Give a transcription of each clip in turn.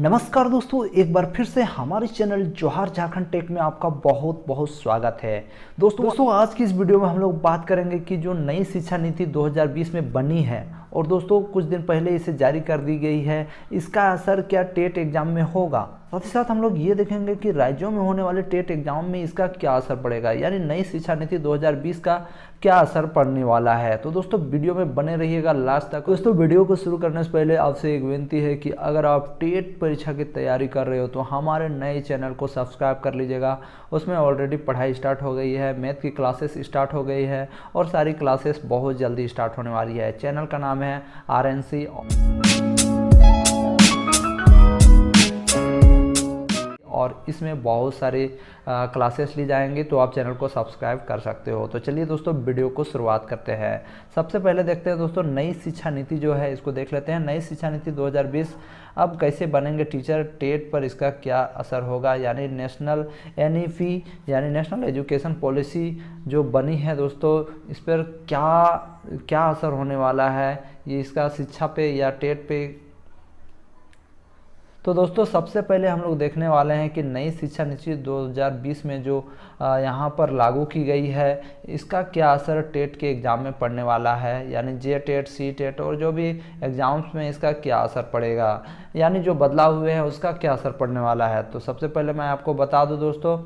नमस्कार दोस्तों, एक बार फिर से हमारे चैनल जोहार झारखंड टेक में आपका बहुत बहुत स्वागत है। दोस्तों आज की इस वीडियो में हम लोग बात करेंगे कि जो नई शिक्षा नीति 2020 में बनी है और दोस्तों कुछ दिन पहले इसे जारी कर दी गई है, इसका असर क्या टेट एग्जाम में होगा। साथ ही साथ हम लोग ये देखेंगे कि राज्यों में होने वाले टेट एग्जाम में इसका क्या असर पड़ेगा, यानी नई शिक्षा नीति 2020 का क्या असर पड़ने वाला है। तो दोस्तों वीडियो में बने रहिएगा लास्ट तक। दोस्तों वीडियो को शुरू करने से पहले आपसे एक विनती है कि अगर आप टेट परीक्षा की तैयारी कर रहे हो तो हमारे नए चैनल को सब्सक्राइब कर लीजिएगा। उसमें ऑलरेडी पढ़ाई स्टार्ट हो गई है, मैथ की क्लासेस स्टार्ट हो गई है और सारी क्लासेस बहुत जल्दी स्टार्ट होने वाली है। चैनल का नाम है RNC और इसमें बहुत सारे क्लासेस ली जाएंगी, तो आप चैनल को सब्सक्राइब कर सकते हो। तो चलिए दोस्तों वीडियो को शुरुआत करते हैं। सबसे पहले देखते हैं दोस्तों नई शिक्षा नीति जो है, इसको देख लेते हैं। नई शिक्षा नीति 2020 अब कैसे बनेंगे टीचर, टेट पर इसका क्या असर होगा, यानी नेशनल NEP यानी नेशनल एजुकेशन पॉलिसी जो बनी है दोस्तों, इस पर क्या असर होने वाला है, ये इसका शिक्षा पे या टेट पे। तो दोस्तों सबसे पहले हम लोग देखने वाले हैं कि नई शिक्षा नीति 2020 में जो यहाँ पर लागू की गई है, इसका क्या असर टेट के एग्ज़ाम में पड़ने वाला है, यानी JTET, CTET और जो भी एग्ज़ाम्स में इसका क्या असर पड़ेगा, यानी जो बदलाव हुए हैं उसका क्या असर पड़ने वाला है। तो सबसे पहले मैं आपको बता दूं दोस्तों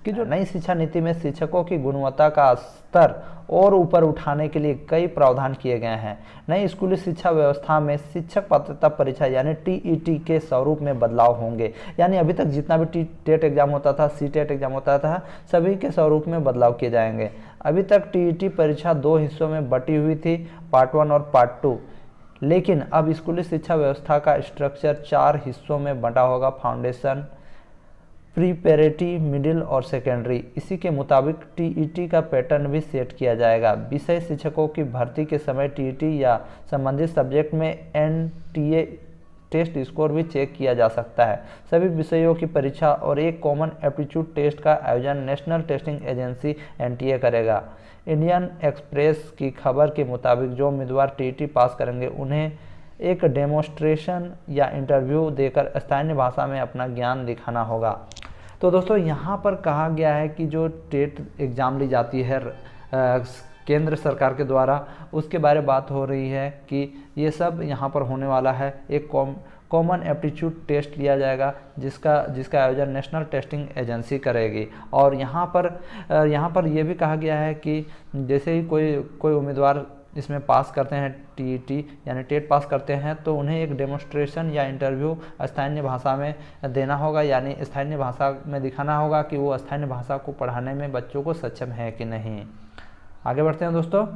कि जो नई शिक्षा नीति में शिक्षकों की गुणवत्ता का स्तर और ऊपर उठाने के लिए कई प्रावधान किए गए हैं। नई स्कूली शिक्षा व्यवस्था में शिक्षक पात्रता परीक्षा यानी TET के स्वरूप में बदलाव होंगे, यानी अभी तक जितना भी टेट एग्जाम होता था, CTET एग्जाम होता था, सभी के स्वरूप में बदलाव किए जाएंगे। अभी तक TET परीक्षा 2 हिस्सों में बटी हुई थी, पार्ट 1 और पार्ट 2, लेकिन अब स्कूली शिक्षा व्यवस्था का स्ट्रक्चर 4 हिस्सों में बंटा होगा, फाउंडेशन, प्रीपेरेटरी, मिडिल और सेकेंडरी। इसी के मुताबिक TET का पैटर्न भी सेट किया जाएगा। विषय शिक्षकों की भर्ती के समय TET या संबंधित सब्जेक्ट में NTA टेस्ट स्कोर भी चेक किया जा सकता है। सभी विषयों की परीक्षा और एक कॉमन एप्टीट्यूड टेस्ट का आयोजन नेशनल टेस्टिंग एजेंसी NTA करेगा। इंडियन एक्सप्रेस की खबर के मुताबिक जो उम्मीदवार TET पास करेंगे उन्हें एक डेमोन्स्ट्रेशन या इंटरव्यू देकर स्थानीय भाषा में अपना ज्ञान दिखाना होगा। तो दोस्तों यहाँ पर कहा गया है कि जो टेट एग्ज़ाम ली जाती है केंद्र सरकार के द्वारा, उसके बारे में बात हो रही है कि ये सब यहाँ पर होने वाला है। एक कॉमन एप्टीट्यूड टेस्ट लिया जाएगा जिसका आयोजन नेशनल टेस्टिंग एजेंसी करेगी। और यहाँ पर यह भी कहा गया है कि जैसे ही कोई उम्मीदवार इसमें पास करते हैं, TET यानी टेट पास करते हैं, तो उन्हें एक डेमोन्स्ट्रेशन या इंटरव्यू स्थानीय भाषा में देना होगा, यानी स्थानीय भाषा में दिखाना होगा कि वो स्थानीय भाषा को पढ़ाने में बच्चों को सक्षम है कि नहीं। आगे बढ़ते हैं दोस्तों।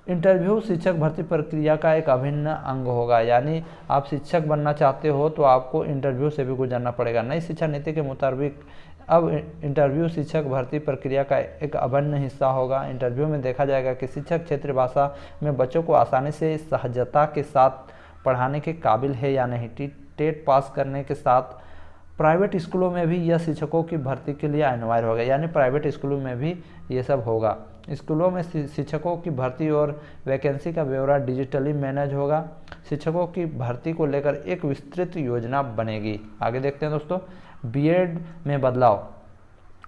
इंटरव्यू शिक्षक भर्ती प्रक्रिया का एक अभिन्न अंग होगा, यानी आप शिक्षक बनना चाहते हो तो आपको इंटरव्यू से भी गुजरना पड़ेगा। नई शिक्षा नीति के मुताबिक अब इंटरव्यू शिक्षक भर्ती प्रक्रिया का एक अभिन्न हिस्सा होगा। इंटरव्यू में देखा जाएगा कि शिक्षक क्षेत्रीय भाषा में बच्चों को आसानी से सहजता के साथ पढ़ाने के काबिल है या नहीं। टेट पास करने के साथ प्राइवेट स्कूलों में भी यह शिक्षकों की भर्ती के लिए अनिवार्य होगा, यानी प्राइवेट स्कूलों में भी ये सब होगा। स्कूलों में शिक्षकों की भर्ती और वैकेंसी का ब्यौरा डिजिटली मैनेज होगा। शिक्षकों की भर्ती को लेकर एक विस्तृत योजना बनेगी। आगे देखते हैं दोस्तों। BEd में बदलाव।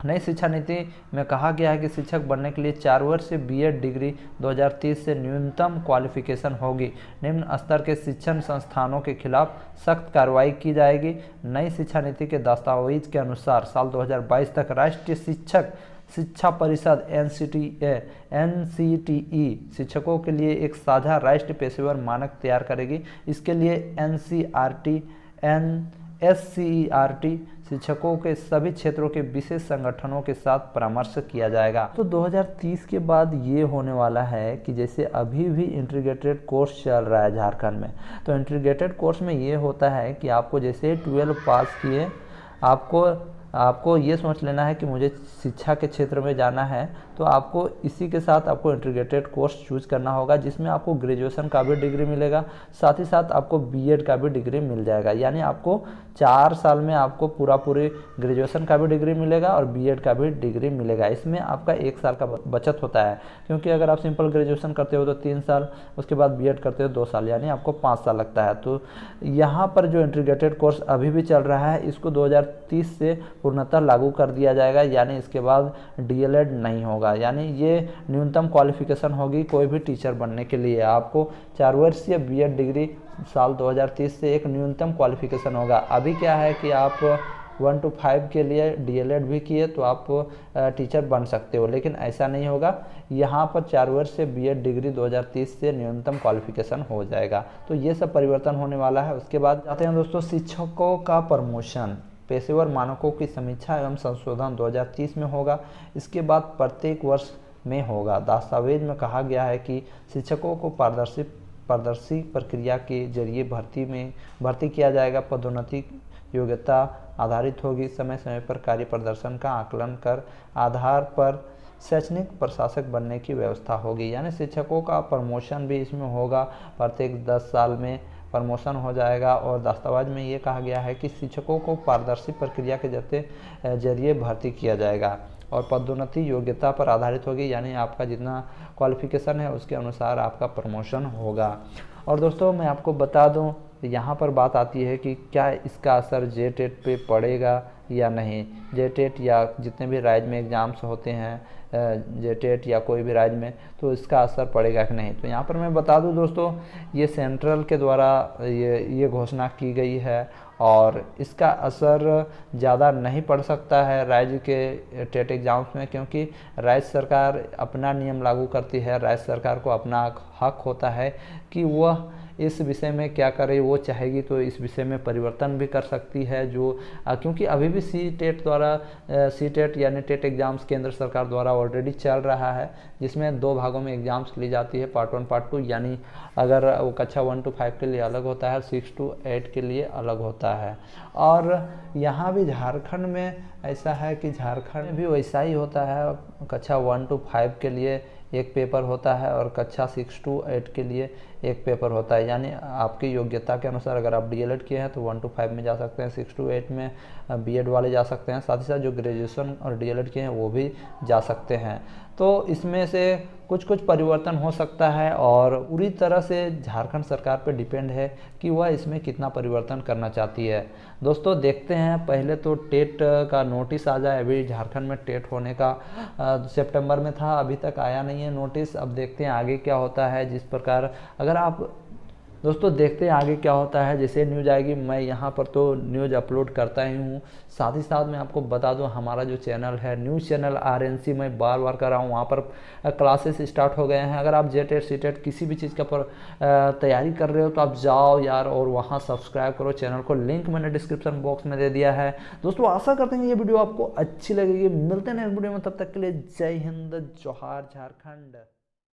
नई शिक्षा नीति में कहा गया है कि शिक्षक बनने के लिए 4 वर्ष से BEd डिग्री 2030 से न्यूनतम क्वालिफिकेशन होगी। निम्न स्तर के शिक्षण संस्थानों के खिलाफ सख्त कार्रवाई की जाएगी। नई शिक्षा नीति के दस्तावेज के अनुसार साल 2022 तक राष्ट्रीय शिक्षक शिक्षा परिषद NCTE शिक्षकों के लिए एक साझा राष्ट्रीय पेशेवर मानक तैयार करेगी। इसके लिए SCERT शिक्षकों के सभी क्षेत्रों के विशेष संगठनों के साथ परामर्श किया जाएगा। तो 2030 के बाद ये होने वाला है कि जैसे अभी भी इंटीग्रेटेड कोर्स चल रहा है झारखंड में, तो इंटीग्रेटेड कोर्स में ये होता है कि आपको जैसे 12 पास किए, आपको आपको ये सोच लेना है कि मुझे शिक्षा के क्षेत्र में जाना है, तो आपको इसी के साथ आपको इंटीग्रेटेड कोर्स चूज करना होगा, जिसमें आपको ग्रेजुएशन का भी डिग्री मिलेगा, साथ ही साथ आपको बीएड का भी डिग्री मिल जाएगा। यानी आपको 4 साल में आपको पूरी ग्रेजुएशन का भी डिग्री मिलेगा और बीएड का भी डिग्री मिलेगा। इसमें आपका 1 साल का बचत होता है, क्योंकि अगर आप सिंपल ग्रेजुएशन करते हो तो 3 साल, उसके बाद बीएड करते हो 2 साल, यानी आपको 5 साल लगता है। तो यहाँ पर जो इंटीग्रेटेड कोर्स अभी भी चल रहा है, इसको 2030 से पूर्णतः लागू कर दिया जाएगा, यानी इसके बाद डीएलएड नहीं होगा। यानी ये न्यूनतम क्वालिफिकेशन होगी कोई भी टीचर बनने के लिए। आपको 4 वर्षीय बीएड डिग्री साल 2030 से एक न्यूनतम क्वालिफिकेशन होगा। अभी क्या है कि आप 1 to 5 के लिए डीएलएड भी किए तो आप टीचर बन सकते हो, लेकिन ऐसा नहीं होगा। यहाँ पर 4 वर्ष से बीएड डिग्री 2030 से न्यूनतम क्वालिफिकेशन हो जाएगा। तो ये सब परिवर्तन होने वाला है। उसके बाद आते हैं दोस्तों शिक्षकों का प्रमोशन। पेशेवर मानकों की समीक्षा एवं संशोधन 2030 में होगा। इसके बाद प्रत्येक वर्ष में होगा। दस्तावेज में कहा गया है कि शिक्षकों को पारदर्शी प्रक्रिया के जरिए भर्ती किया जाएगा। पदोन्नति योग्यता आधारित होगी। समय समय पर कार्य प्रदर्शन का आकलन कर आधार पर शैक्षणिक प्रशासक बनने की व्यवस्था होगी। यानी शिक्षकों का प्रमोशन भी इसमें होगा। प्रत्येक 10 साल में प्रमोशन हो जाएगा। और दस्तावेज में ये कहा गया है कि शिक्षकों को पारदर्शी प्रक्रिया के जरिए भर्ती किया जाएगा और पदोन्नति योग्यता पर आधारित होगी। यानी आपका जितना क्वालिफिकेशन है उसके अनुसार आपका प्रमोशन होगा। और दोस्तों मैं आपको बता दूं, यहाँ पर बात आती है कि क्या इसका असर जेटेट पे पड़ेगा या नहीं। जेटेट या जितने भी राज्य में एग्ज़ाम्स होते हैं, जेटेट या कोई भी राज्य में, तो इसका असर पड़ेगा कि नहीं। तो यहाँ पर मैं बता दूं दोस्तों, ये सेंट्रल के द्वारा ये घोषणा की गई है और इसका असर ज़्यादा नहीं पड़ सकता है राज्य के टेट एग्ज़ाम्स में, क्योंकि राज्य सरकार अपना नियम लागू करती है। राज्य सरकार को अपना हक होता है कि वह इस विषय में क्या करे। वो चाहेगी तो इस विषय में परिवर्तन भी कर सकती है, जो क्योंकि अभी भी सी टेट यानी टेट एग्ज़ाम्स केंद्र सरकार द्वारा ऑलरेडी चल रहा है, जिसमें 2 भागों में एग्ज़ाम्स ली जाती है, पार्ट 1 पार्ट 2। यानी अगर वो कक्षा 1 to 5 के लिए अलग होता है, 6 to 8 के लिए अलग होता है। और यहाँ भी झारखंड में ऐसा है कि झारखंड में भी वैसा ही होता है। कक्षा 1 to 5 के लिए एक पेपर होता है और कक्षा 6 to 8 के लिए एक पेपर होता है। यानी आपकी योग्यता के अनुसार अगर आप डीएलएड किए हैं तो 1 to 5 में जा सकते हैं, 6 to 8 में बीएड वाले जा सकते हैं, साथ ही साथ जो ग्रेजुएशन और डीएलएड किए हैं वो भी जा सकते हैं। तो इसमें से कुछ परिवर्तन हो सकता है और पूरी तरह से झारखंड सरकार पर डिपेंड है कि वह इसमें कितना परिवर्तन करना चाहती है। दोस्तों देखते हैं, पहले तो टेट का नोटिस आ जाए। अभी झारखंड में टेट होने का सितंबर में था, अभी तक आया नहीं है नोटिस। अब देखते हैं आगे क्या होता है। जिस प्रकार अगर आप दोस्तों देखते हैं आगे क्या होता है, जैसे न्यूज़ आएगी मैं यहाँ पर तो न्यूज़ अपलोड करता ही हूँ। साथ ही साथ मैं आपको बता दूँ, हमारा जो चैनल है न्यूज़ चैनल आरएनसी, मैं बार कर रहा हूँ, वहाँ पर क्लासेस स्टार्ट हो गए हैं। अगर आप जेटेट सीटेट किसी भी चीज़ का पर तैयारी कर रहे हो तो आप जाओ यार और वहाँ सब्सक्राइब करो चैनल को। लिंक मैंने डिस्क्रिप्शन बॉक्स में दे दिया है। दोस्तों आशा करते हैं ये वीडियो आपको अच्छी लगेगी। मिलते हैं नेक्स्ट वीडियो में, तब तक के लिए जय हिंद, जोहार झारखंड।